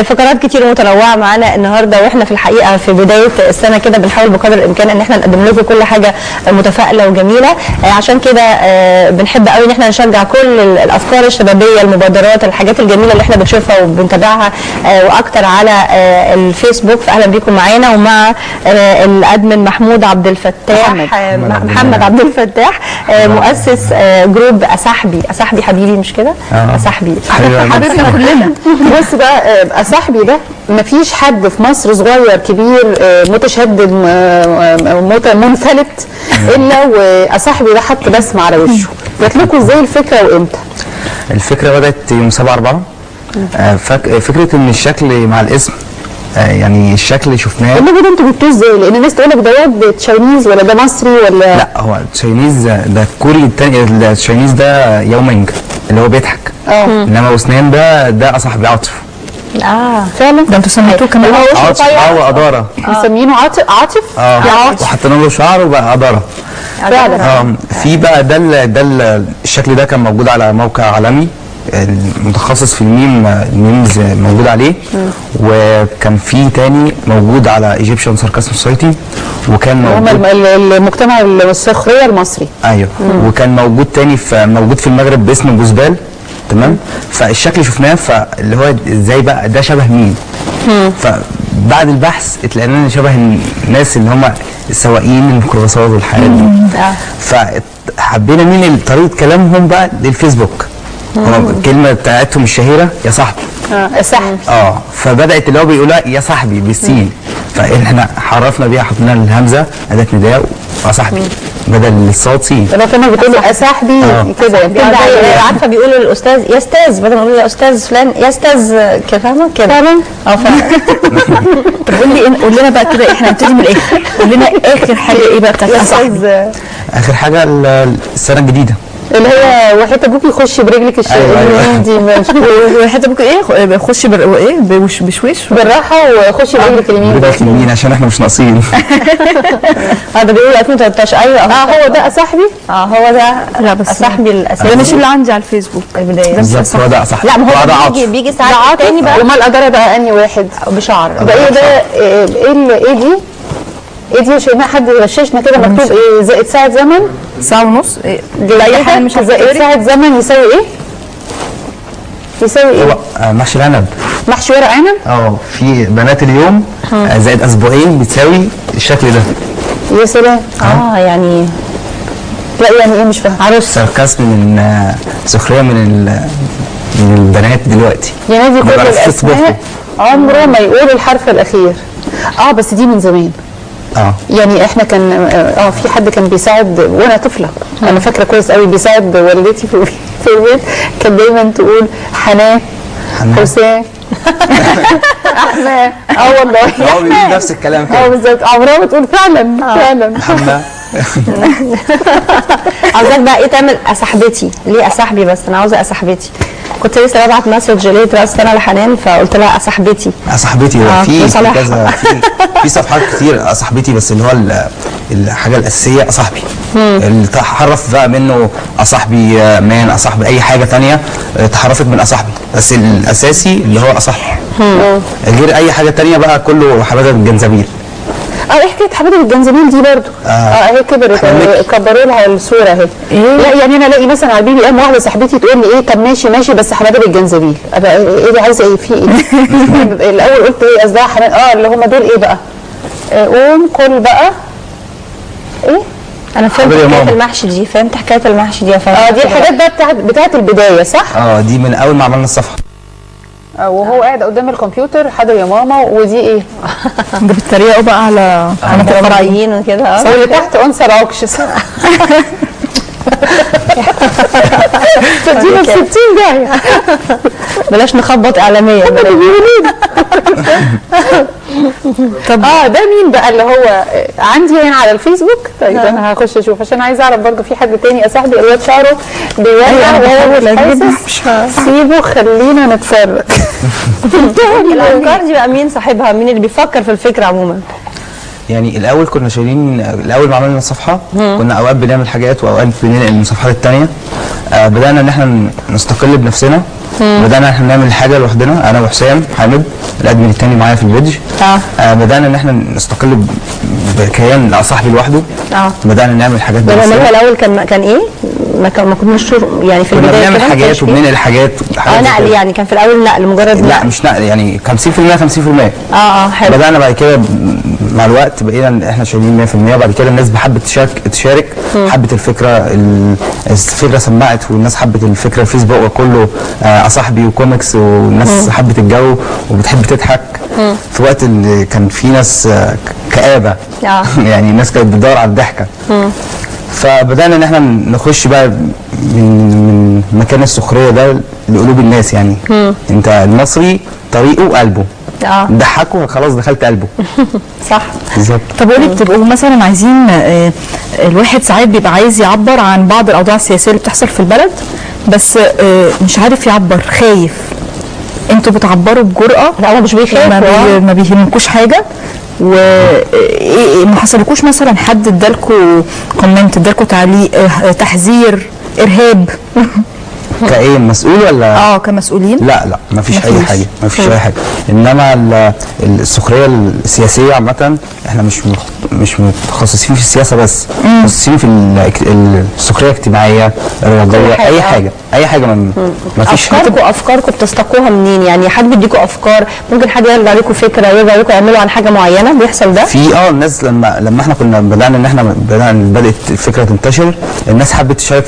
فقرات كتير متنوعه معانا النهارده، واحنا في الحقيقه في بدايه السنه كده بنحاول بقدر الامكان ان احنا نقدم لكم كل حاجه متفائله وجميله. عشان كده بنحب قوي ان احنا نشجع كل الافكار الشبابيه، المبادرات، الحاجات الجميله اللي احنا بنشوفها وبنتابعها واكتر على الفيسبوك. فاهلا بيكم معانا ومع الادمن محمود عبد الفتاح، محمد عبد الفتاح، مؤسس جروب أصاحبي حبيبي، مش كده؟ أصاحبي حبيبنا كلنا. بص بقى، أصاحبي ده مفيش حد في مصر صغير كبير متشدد منفلت الا وأصاحبي ده حط بسمه على وشه. جات لكم ازاي الفكره وامتى؟ الفكره بدات يوم 7/4. فكره ان الشكل مع الاسم، يعني الشكل شفناه. اللي ده انتوا جبتوه ازاي؟ لان الناس تقول لك ده تشاينيز ولا ده مصري ولا لا، هو تشاينيز ده كوري. التاني التشاينيز ده يومينج اللي هو بيضحك. انما وسنان ده صاحبي عاطف. فعلا. ده انتوا سميتوه كمان عاطف وقداره. مسمينه عاطف؟ وحطينا له شعر وبقى قداره فعلا. في بقى ده الشكل ده كان موجود على موقع عالمي متخصص في الميمز موجود عليه. وكان في تاني موجود على ايجيبشن ساركاسم سوسايتي، وكان موجود المجتمع السخريه المصري. ايوه. وكان موجود تاني موجود في المغرب باسم جوزبال. تمام. فالشكل شفناه، فاللي هو ازاي بقى ده شبه مين. فبعد البحث اتلاقينا شبه الناس اللي هم السواقين الميكروباصات والحاجات دي. فحبينا مين طريقه كلامهم بقى للفيسبوك. الكلمه بتاعتهم الشهيره يا صاحبي. يا صاحبي. فبدات اللي هو بيقولها يا صاحبي بالسين، فاحنا حرفنا بيها، حطينا الهمزه اداه نداء يا صاحبي بدل الصوت سين. لو كنا بتقولوا يا صاحبي كده عارفه بيقولوا للاستاذ يا استاذ، بدل ما نقول يا استاذ فلان يا استاذ كده، فاهمه كده؟ فعلا. فعلا. طب قول لنا بقى كده، احنا هنبتدي من الاخر. قول لنا اخر حاجه ايه بقى بتاعت استاذ؟ اخر حاجه السنه الجديده اللي هي وحياة ابوك يخش برجلك اليمين دي. وحياة ابوك ايه؟ خش بشويش بالراحه وخش برجلك اليمين. عشان احنا مش ناقصين. ده بيقول 2013. ايوه. هو ده صاحبي. هو ده. لا بس صاحبي الاساسي ده مش اللي عندي على الفيسبوك البدايه. بالظبط، هو ده صاحبي. لا، ما هو بيجي ساعات تاني بقى. وما القدره بقى اني واحد بشعر ده ايه ده؟ ايه دي يا شيماء؟ حد يغششنا كده. مكتوب ايه؟ زائد ساعة زمن، ساعة ونص. لا اي حاجة مش زائد ساعة زمن يساوي ايه؟ يساوي ايه؟ محشي العنب. محشي ورق عنب؟ في بنات اليوم زائد اسبوعين بتساوي الشكل ده. يا سلام. يعني لا يعني ايه؟ مش فاهم. عروس ساركاسم من سخريه من البنات دلوقتي. ينادي كل الاسماء عمره ما يقول الحرف الاخير. بس دي من زمان. يعني احنا كان في حد كان بيساعد وانا طفله. انا فاكره كويس قوي بيساعد والدتي في البيت. كان دايما تقول حنان، حسام، احمد. والله هو بيقول نفس الكلام كده. بالظبط. عمرها ما تقول فعلا. محمد. عاوزاك بقى ايه تعمل صاحبتي؟ ليه صاحبي بس؟ انا عاوزه صاحبتي. كنت لسه ببعت مسج لقيت راس انا لحنان، فقلت لها صاحبتي. صاحبتي في كذا في صفحات كتير صاحبتي، بس اللي هو الحاجه الاساسيه صاحبي. اللي تحرف بقى منه صاحبي مان، صاحبي اي حاجه ثانيه تحرفت من صاحبي، بس الاساسي اللي هو صاحبي. غير اي حاجه ثانيه بقى كله حبايب الجنزبيل. ايه حكايه حبايب الجنزبيل دي برضو؟ هي كبرت، كبروا لها الصوره اهي. لا يعني انا الاقي مثلا على البي بي ام واحده صاحبتي تقول لي ايه، طب ماشي بس حبايب الجنزبيل. ابقى ايه دي؟ عايزه ايه؟ في ايه؟ الاول قلت ايه قصدها حنان. اللي هم دول ايه بقى؟ قوم كل بقى ايه؟ انا فهمت حكايه المحشي دي. فهمت حكايه المحشي دي. دي الحاجات بقى بتاعت البدايه، صح؟ دي من اول ما عملنا الصفحه. وهو قاعد قدام الكمبيوتر حاضر يا ماما. ودي ايه؟ ده بتتريقوا بقى على الفراعيين وكده. واللي تحت انثى راكش. تدينا ب 60 داهيه. بلاش نخبط اعلاميا. طب ده مين بقى اللي هو عندي هنا على الفيسبوك؟ طيب انا هخش اشوف عشان عايزه اعرف برضه. في حد تاني يا صاحبي الواد شعره بيولع وهو مش حاسس. سيبه خلينا نتفرج. الافكار دي بقى مين صاحبها؟ مين اللي بيفكر في الفكره عموما؟ يعني الاول كنا شايلين، الاول ما عملنا الصفحه كنا اوقات بنعمل حاجات واوقات بننقل من الصفحات الثانيه. بدانا ان احنا نستقل بنفسنا. بدانا ان احنا نعمل حاجه لوحدنا، انا وحسام حامد الادمن التاني معايا في البيدج. بدانا ان احنا نستقل بكيان صاحبي لوحده. بدانا نعمل حاجات بنفسنا. هو الاول كان ايه؟ ما كناش يعني في البدايه كنا بنعمل حاجات وبننقل حاجات نقل يعني كان في الاول نقل مجرد لا مش نقل يعني 50% حلو. بدانا بعد كده مع الوقت بقينا احنا شايلين 100%. بعد كده الناس حبت تشارك حبت الفكره سمعت والناس حبت الفكره. الفيسبوك وكله صاحبي وكوميكس والناس حبت الجو وبتحب تضحك في وقت اللي كان في ناس كآبه يعني الناس كانت بتدور على الضحكه. فبدانا ان احنا نخش بقى من مكان السخريه ده لقلوب الناس يعني. انت المصري طريقه وقلبه ضحكه خلاص دخلت قلبه. صح بالظبط. طب قولي بتبقوا مثلا عايزين الواحد ساعات بيبقى عايز يعبر عن بعض الاوضاع السياسيه اللي بتحصل في البلد بس مش عارف يعبر، خايف. انتوا بتعبروا بجرأة؟ لا هو مش بيخاف، ما بيهمكوش حاجه. وما حصلكوش مثلا حد ادالكوا كومنت، ادالكوا تعليق، تحذير، ارهاب؟ كايه مسؤول ولا كمسؤولين؟ لا ما فيش اي حاجه، ما فيش اي حاجه. انما السخريه السياسيه عامه احنا مش متخصصين في السياسه بس، متخصصين في السخريه الاجتماعيه الرياضيه اي حاجه ما فيش. افكاركم بتستقوها منين؟ يعني حد بيديكوا افكار، ممكن حد يرجع لكم فكره، يرجع لكم يعملوا عن حاجه معينه، بيحصل ده؟ في الناس لما احنا كنا بدات الفكره تنتشر، الناس حبت تشارك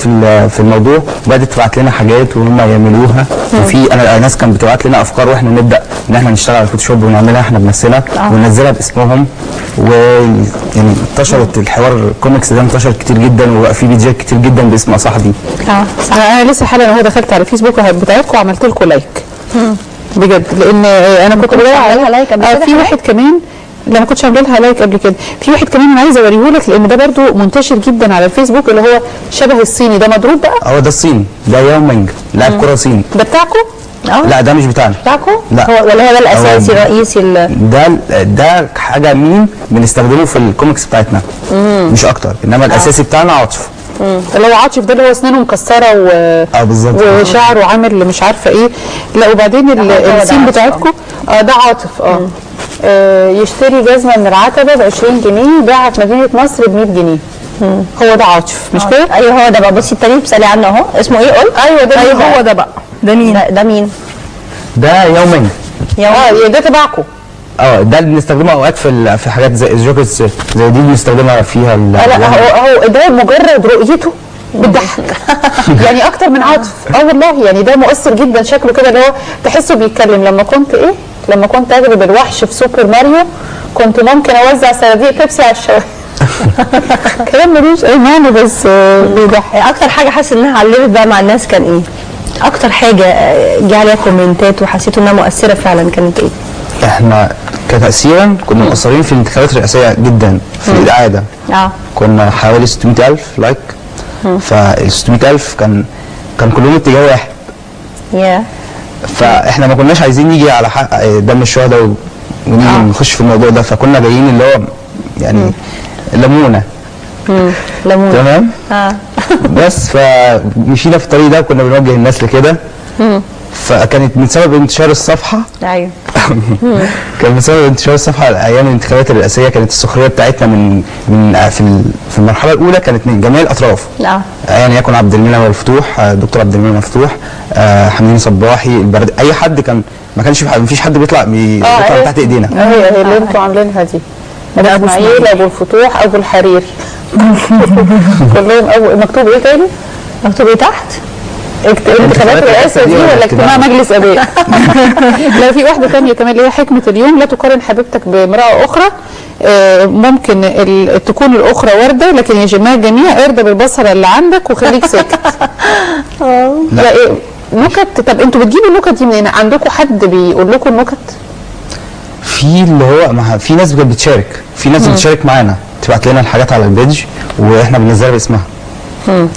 في الموضوع وبدات تبعت لنا حاجات وهم يعملوها. وفي ناس كانت بتبعت لنا افكار واحنا نبدا ان احنا نشتغل على الفوتوشوب ونعملها احنا بنفسنا وننزلها باسمهم. ويعني انتشرت الحوار الكوميكس ده انتشر كتير جدا وبقى في فيديوهات كتير جدا باسم صاحبي. انا لسه حالا اهو دخلت على الفيسبوك بتاعتكم وعملت لكم لايك بجد، لان انا كنت بدور على لايك قبل كده. في واحد كمان لا ما كنتش عامله لها لايك قبل كده. في واحد كمان انا عايزه اوريه لك لان ده برده منتشر جدا على الفيسبوك، اللي هو شبه الصيني ده مضروب بقى. ده الصيني، ده ياو مينج لاعب كره صيني. ده بتاعكم؟ لا ده مش بتاعنا. بتاعكم؟ لا ولا هو ده الاساسي الرئيسي؟ ده حاجه مين بنستخدمه في الكوميكس بتاعتنا مش اكتر. انما الاساسي بتاعنا عاطف. اللي هو عاطف ده اللي هو اسنانه مكسره بالظبط وشعره عامل مش عارفه ايه. لا وبعدين السين بتاعتكم ده عاطف. يشتري جزمه من العتبه ب 20 جنيه باعها في مدينه نصر ب 100 جنيه. هو ده عاطف مش كده؟ ايوه هو ده بقى. بصي التاني بتسالي عنه اهو، اسمه ايه قلت؟ ايوه ده هو ده بقى. ده مين؟ ده مين؟ ده ياو مينج. ده تبعكم. ده اللي بنستخدمه اوقات في حاجات زي الجوكيتس زي دي بنستخدمها فيها. لا هو ده مجرد رؤيته بتضحك يعني اكتر من عاطف. والله يعني ده مؤثر جدا شكله كده، اللي هو تحسه بيتكلم. لما كنت اغلب الوحش في سوبر ماريو كنت ممكن اوزع صناديق بيبسي على الشوارع. كلام ملوش اي معنى بس بيضحك. اكتر حاجه حاسه انها علمت بقى مع الناس كان ايه؟ اكتر حاجه جه عليها كومنتات وحسيتوا انها مؤثره فعلا كانت ايه؟ احنا كتأثيرا كنا مقصرين في الانتخابات الرئاسيه جدا في الإعادة. كنا حوالي 600,000 لايك. فال 600,000 كان كلهم اتجاه واحد. فاحنا ما كناش عايزين نيجي على حق دم الشهداء ونيجي نخش في الموضوع ده، فكنا جايين اللي هو يعني لمونه. تمام. بس فمشينا في الطريق ده وكنا بنوجه الناس لكده. فكانت من سبب انتشار الصفحه. ايوه كان من سبب انتشار الصفحه ايام الانتخابات الرئاسيه كانت السخريه بتاعتنا من في المرحله الاولى كانت من جميع الاطراف. يعني يكن عبد المنعم مفتوح، دكتور عبد المنعم مفتوح، حمدين صباحي، البرد، اي حد كان ما فيش حد بيطلع تحت ايدينا. هي اللي انتوا عاملينها دي. ده ابو اسماعيل، ابو الفتوح، ابو الحرير كلهم. مكتوب ايه تاني؟ مكتوب ايه تحت؟ انتخابات الرئاسه دي ولا اجتماع مجلس اباء؟ لا في واحده ثانيه كمان اللي هي حكمه اليوم: لا تقارن حبيبتك بامراه اخرى، ممكن تكون الاخرى ورده لكن يا جماعه الجميع ارضى بالبصره اللي عندك وخليك ساكت. لا ايه نكت؟ طب انتوا بتجيبوا النكت دي منين؟ عندكم حد بيقول لكم النكت؟ في اللي هو في ناس بتشارك، في ناس بتشارك معانا تبعت لنا الحاجات على البيج واحنا بننزلها باسمها.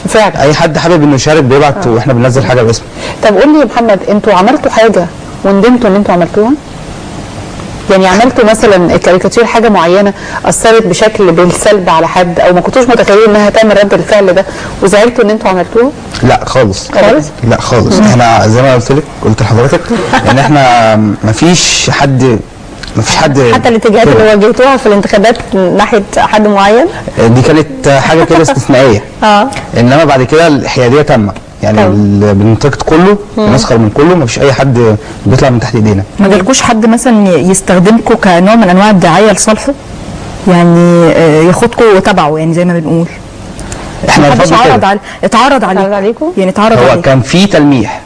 فعلا اي حد حابب انه يشارك بيبعت واحنا بننزل حاجه باسمه. طب قول لي يا محمد، انتوا عملتوا حاجه وندمتوا ان انتوا عملتوها؟ يعني عملتوا مثلا كاريكاتير حاجه معينه اثرت بشكل بالسلب على حد، او ما كنتوش متخيلين انها تعمل رد الفعل ده وزعلتوا ان انتوا عملتوه؟ لا خالص. خالص؟ لا خالص. احنا زي ما قلت لحضرتك ان احنا مفيش حد حتى الاتجاهات اللي واجهتوها في الانتخابات ناحيه حد معين دي كانت حاجه كده استثنائيه. انما بعد كده الحياديه تامه، يعني بننتقد كله بنسخر من كله، مفيش اي حد بيطلع من تحت ايدينا. ما جالكوش حد مثلا يستخدمكم كنوع من انواع الدعايه لصالحه؟ يعني ياخدكم تبعه، يعني زي ما بنقول احنا اتعرض عليكم يعني اتعرض عليكم. هو كان في تلميح،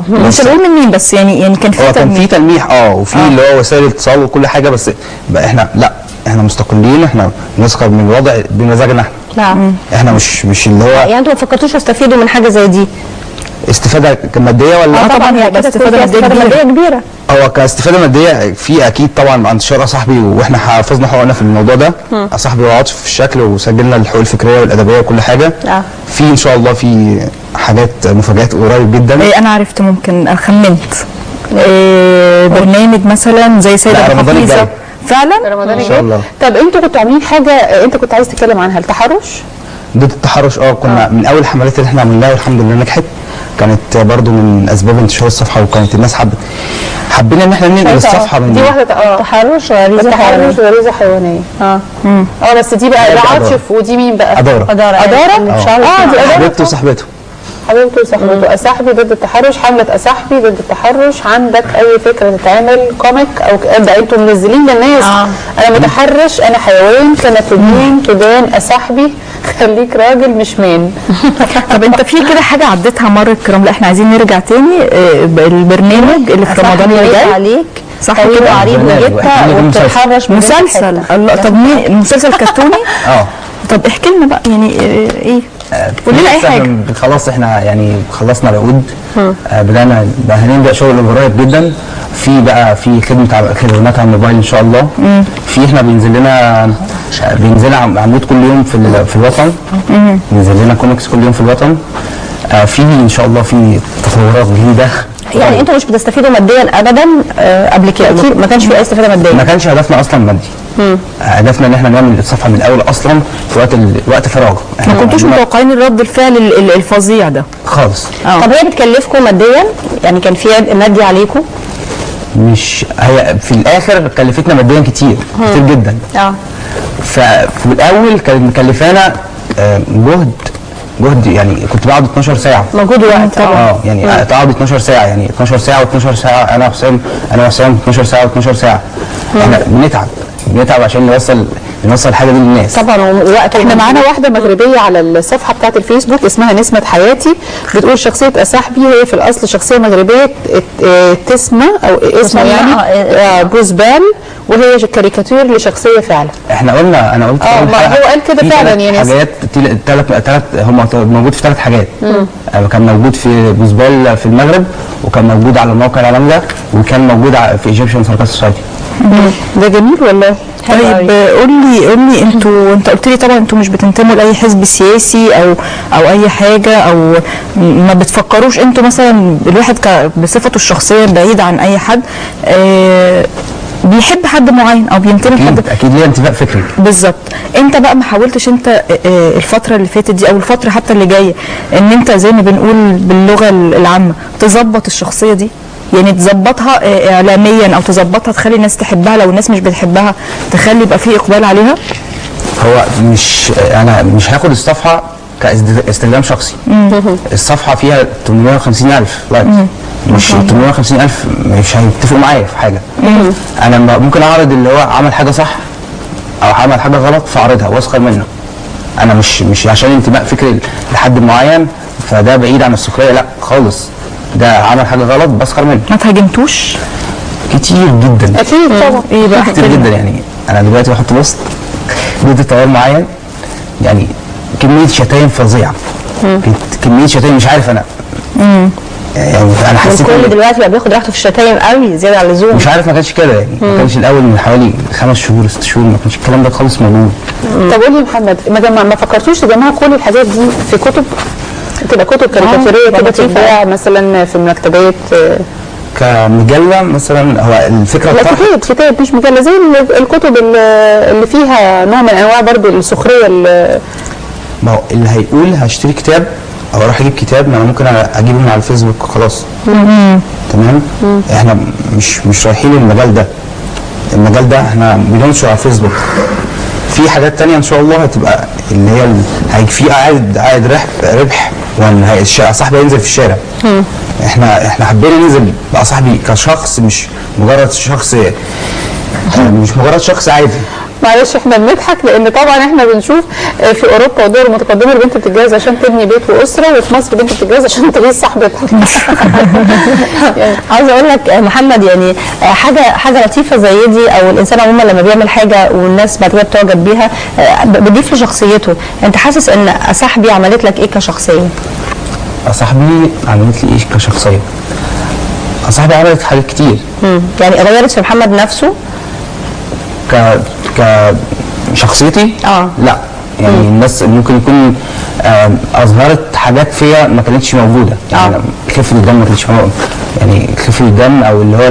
مش هنقول من مين، بس يعني كان في تلميح. كان في تلميح وفي اللي هو وسائل الاتصال وكل حاجه، بس بقى احنا لا، احنا مستقلين، احنا بنسخر من الوضع بمزاجنا احنا. نعم. احنا مش اللي هو يعني انتوا ما فكرتوش تستفيدوا من حاجه زي دي؟ استفاده ماديه ولا؟ طبعا هي استفاده ماديه كبيره. هو كاستفاده ماديه في اكيد طبعا، عند شرع صاحبي واحنا حافظنا حقوقنا في الموضوع ده. صاحبي وعاطف في الشكل، وسجلنا الحقوق الفكريه والادبيه وكل حاجه. في ان شاء الله في حاجات مفاجآت قريب جدا. انا عرفت، ممكن خمنت برنامج مثلا زي سيدة الحفيظه فعلا رمضان ان شاء الله. طب انتوا كنتوا عاملين حاجه انت كنت عايز تتكلم عنها، التحرش؟ ضد التحرش كنا من اول الحملات اللي احنا عملناها والحمد لله نجحت. كانت برضو من اسباب انتشار الصفحه، وكانت الناس حبينا ان احنا ننقل الصفحه من دي واحده تحرش غريزه حيوانيه. بس دي بقى ده عاطف، ودي مين بقى؟ اداره. ان شاء الله. دي حبيبته وصاحبته. حبيبته وصاحبته. أصاحبي ضد التحرش، حملة أصاحبي ضد التحرش. عندك أي فكرة تتعمل كوميك أو ده أنتم منزلين للناس أنا متحرش، أنا حيوان، كانت تدان أصاحبي، خليك راجل مش مان. طب انت في كده حاجه عديتها مره الكرام؟ لا احنا عايزين نرجع تاني البرنامج اللي في رمضان اللي جاي عليك صح كده، عريض وجبتها وبتتحرش مسلسل. الله، طب مين مسلسل كرتوني؟ طب احكي لنا بقى يعني ايه؟ قولي لنا اي حاجه. خلاص احنا يعني خلصنا العقود، بدانا بقى هنبدا شغل قريب جدا. في خدمات على الموبايل ان شاء الله. في احنا بينزل عمود كل يوم في الوطن. بينزل لنا كوميكس كل يوم في الوطن. في ان شاء الله في تطورات جديده. يعني انتوا مش بتستفيدوا ماديا ابدا قبل كده؟ اكيد ما كانش في اي استفاده ماديه. ما كانش هدفنا اصلا مادي. هدفنا ان احنا نعمل الصفحه من الاول اصلا في وقت فراغ. ما كنتوش متوقعين الرد الفعل الفظيع ده خالص. طب هي بتكلفكم ماديا؟ يعني كان في عبء مادي عليكم؟ مش هي في الاخر كلفتنا ماديا كتير جدا. ففي الاول كانت مكلفانا جهد يعني كنت بقعد 12 ساعه مجهود وقت طبعا. يعني تقعد 12 ساعه، يعني 12 ساعه و12 ساعه. انا وحسام 12 ساعه و12 ساعه. احنا بنتعب عشان نوصل الحاجه دي للناس طبعا. ووقت احنا معانا واحده مغربيه على الصفحه بتاعت الفيسبوك اسمها نسمه حياتي، بتقول شخصيه أصاحبي هي في الاصل شخصيه مغربيه تسمى او اسمها يعني بوزبال، وهي كاريكاتير لشخصيه فعلا. انا قلت هو قال كده فعلا يعني حاجات ثلاث هم موجود في 3 حاجات. كان موجود في بوزبال في المغرب، وكان موجود على الموقع العالمي ده، وكان موجود في ايجيبشن سيركس سوسايتي. ده جميل والله. طيب قول لي انت قلت لي طبعا انتوا مش بتنتموا لاي حزب سياسي او اي حاجه، او ما بتفكروش انتوا مثلا الواحد بصفته الشخصيه بعيد عن اي حد بيحب حد معين او بينتمي لحد؟ اكيد ليه انتماء فكري. بالظبط. انت بقى ما حاولتش انت الفتره اللي فاتت دي او الفتره حتى اللي جايه ان انت زي ما بنقول باللغه العامه تظبط الشخصيه دي؟ يعني تظبطها اعلاميا او تظبطها تخلي الناس تحبها، لو الناس مش بتحبها تخلي يبقى في اقبال عليها؟ هو انا مش هاخد الصفحه كاستخدام شخصي. الصفحه فيها 850,000 لايك، مش 850,000 مش هيتفقوا معايا في حاجه. انا ممكن اعرض اللي هو عمل حاجه صح او عمل حاجه غلط فاعرضها واسخر منه. انا مش عشان انتماء فكري لحد معين فده بعيد عن السخريه، لا خالص. ده عمل حاجه غلط بسخر منه. ما تهاجمتوش؟ كتير جدا. اكيد طبعا. ايه بقى؟ كتير جدا. يعني انا دلوقتي بحط بوست ضد تيار معين، يعني كميه شتايم فظيعه. كميه شتايم مش عارف انا. يعني انا حسيت الكل دلوقتي بقى بياخد راحته في الشتايم قوي زياده عن اللزوم. مش عارف، ما كانش كده يعني. ما كانش الاول من حوالي 5 شهور 6 شهور ما كانش الكلام ده خالص موجود. طب قول لي محمد، ما فكرتوش تجمعوا كل الحاجات دي في كتب؟ تبقى كتب كاريكاتيريه كده تتباع مثلا في المكتبات كمجله مثلا، هو الفكره لا بتاعتها كتاب مش مجله، زي الكتب اللي فيها نوع من انواع برضو السخريه. ما هو اللي هيقول هشتري كتاب او اروح اجيب كتاب، ما انا ممكن اجيبه من على الفيسبوك خلاص. تمام. احنا مش رايحين المجال ده. المجال ده احنا بننشر على الفيسبوك. في حاجات تانية ان شاء الله هتبقى اللي هي هيجي فيه عائد ربح، وان صاحبي هينزل في الشارع. احنا حبينا ننزل بقى صاحبي كشخص، مش مجرد شخص عادي. معلش احنا بنضحك لان طبعا احنا بنشوف في اوروبا والدول المتقدمه البنت بتتجوز عشان تبني بيت واسره، وفي مصر بنت بتتجوز عشان تغيظ صاحبتها. يعني عاوزه اقول لك محمد، يعني حاجه لطيفه زي دي، او الانسان عموما لما بيعمل حاجه والناس بعد كده بتعجب بيها بتضيف لشخصيته. انت حاسس ان صاحبي عملت لك ايه كشخصيه؟ صاحبي عملت لي ايه كشخصيه؟ صاحبي عملت حاجات كتير. يعني غيرت في محمد نفسه كشخصيتي؟ لا، يعني الناس ممكن يكون اظهرت حاجات فيها ما كانتش موجوده، يعني خفه الدم ما كانتش موجوده، يعني خفه الدم او اللي هو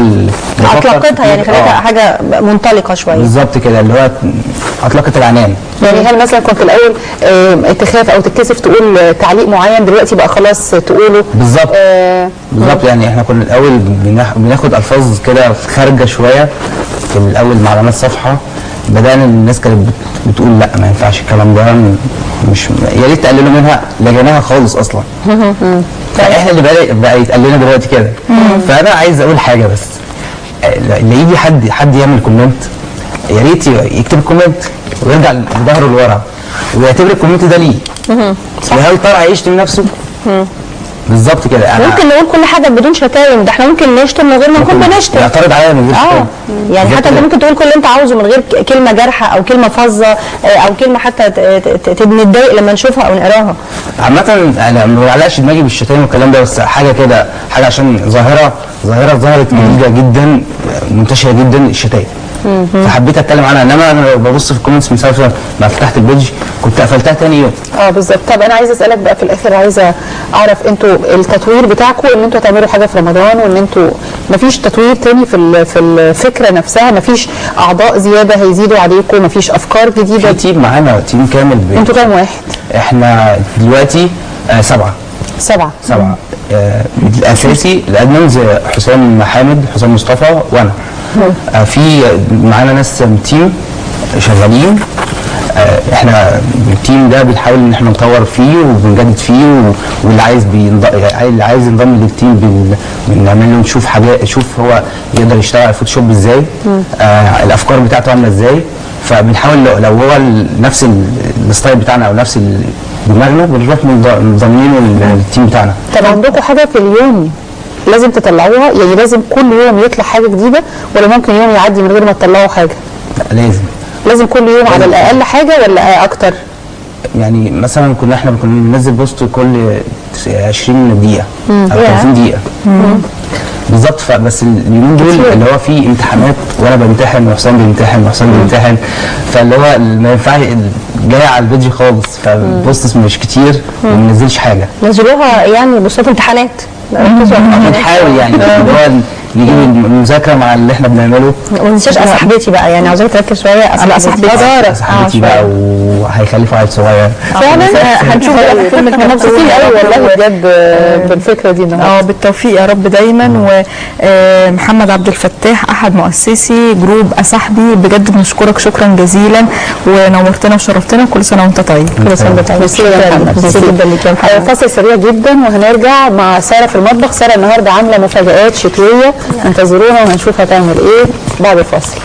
اطلقتها، يعني خليتها حاجه منطلقه شويه. بالظبط كده، اللي هو اطلقت العنان. يعني هل مثلا كنت الاول تخاف او تتكسف تقول تعليق معين، دلوقتي بقى خلاص تقوله؟ بالظبط. بالظبط. يعني احنا كنا الاول بناخد الفاظ كده خارجه شويه في الاول مع علامات صفحه، بدأنا الناس كانت بتقول لا ما ينفعش الكلام ده، مش يا ريت تقللوا منها، لجيناها خالص اصلا. فاحنا اللي بقى يتقال لنا دلوقتي كده. فانا عايز اقول حاجه بس، اللي يجي حد يعمل كومنت، يا ريت يكتب كومنت ويرجع بظهره لورا ويعتبر الكومنت ده ليه. وهل ترى هيشتم نفسه؟ بالظبط كده. ممكن نقول كل حاجه بدون شتايم، ده احنا ممكن نشتم من غير ما نكون بنشتم. يعترض عليا من غير شتايم. يعني حتى انت ممكن تقول كل اللي انت عاوزه من غير كلمه جارحه او كلمه فظه او كلمه حتى نتضايق لما نشوفها او نقراها. عامه انا ما بعلقش دماغي بالشتايم والكلام ده، بس حاجه كده، حاجه عشان ظاهره ظهرت جديده جدا، منتشره جدا، الشتايم. فحبيت اتكلم عنها، انما انا ببص في الكومنتس من ساعه ما فتحت البيج كنت قفلتها تاني يوم. بالظبط. طب انا عايزه اسالك بقى في الاخر، عايزه اعرف انتوا التطوير بتاعكم ان انتوا تعملوا حاجه في رمضان، وان انتوا مفيش تطوير تاني في الفكره نفسها، مفيش اعضاء زياده هيزيدوا عليكم، مفيش افكار جديده؟ في تيم معانا، تيم كامل. انتوا كام واحد؟ احنا دلوقتي 7. الاساسي الادمنز حسام حامد، حسام مصطفى، وانا. في معانا ناس تيم شغالين. احنا التيم ده بنحاول ان احنا نطور فيه وبنجدد فيه، واللي عايز ينضم للتيم بنعمل له نشوف حاجات، نشوف هو يقدر يشتغل على الفوتوشوب ازاي، الافكار بتاعته عامله ازاي. فبنحاول لو هو نفس الستايل بتاعنا او نفس دماغنا بنروح منضمينه للتيم بتاعنا. طب عندكم حاجه في اليوم لازم تطلعوها؟ يعني لازم كل يوم يطلع حاجه جديده، ولا ممكن يوم يعدي من غير ما تطلعوا حاجه؟ لا، لازم كل يوم على الاقل حاجه ولا اكتر؟ يعني مثلا احنا كنا بننزل بوست كل 20 دقيقه او 30 دقيقه. بالظبط. فبس اليومين دول اللي هو فيه امتحانات، وانا بمتحن وحسام بيمتحن فاللي هو ما ينفعش جاي على الفيديو خالص، فالبوستس مش كتير وما بننزلش حاجه. نزلوها يعني بوستات امتحانات. بنحاول يعني اللي هو نجيب المذاكره مع اللي احنا بنعمله. وما تنساش صاحبتي بقى، يعني عاوزاك تركز شويه. صاحبتي بقى، وهيخلفوا عيل صغير. فعلا هنشوف بقى فيلم. احنا مبسوطين قوي والله بجد بالفكره دي. بالتوفيق يا رب دايما. ومحمد عبد الفتاح احد مؤسسي جروب أصاحبي، بجد بنشكرك شكرا جزيلا، ونورتنا وشرفتنا. كل سنه وانت طيب. كل سنه وانت طيب. ميرسي جدا ليك. فاصل سريع جدا وهنرجع مع ساره في المطبخ. ساره النهارده عامله مفاجآت شتويه، انتظرونا وهنشوف هتعمل ايه بعد الفاصل.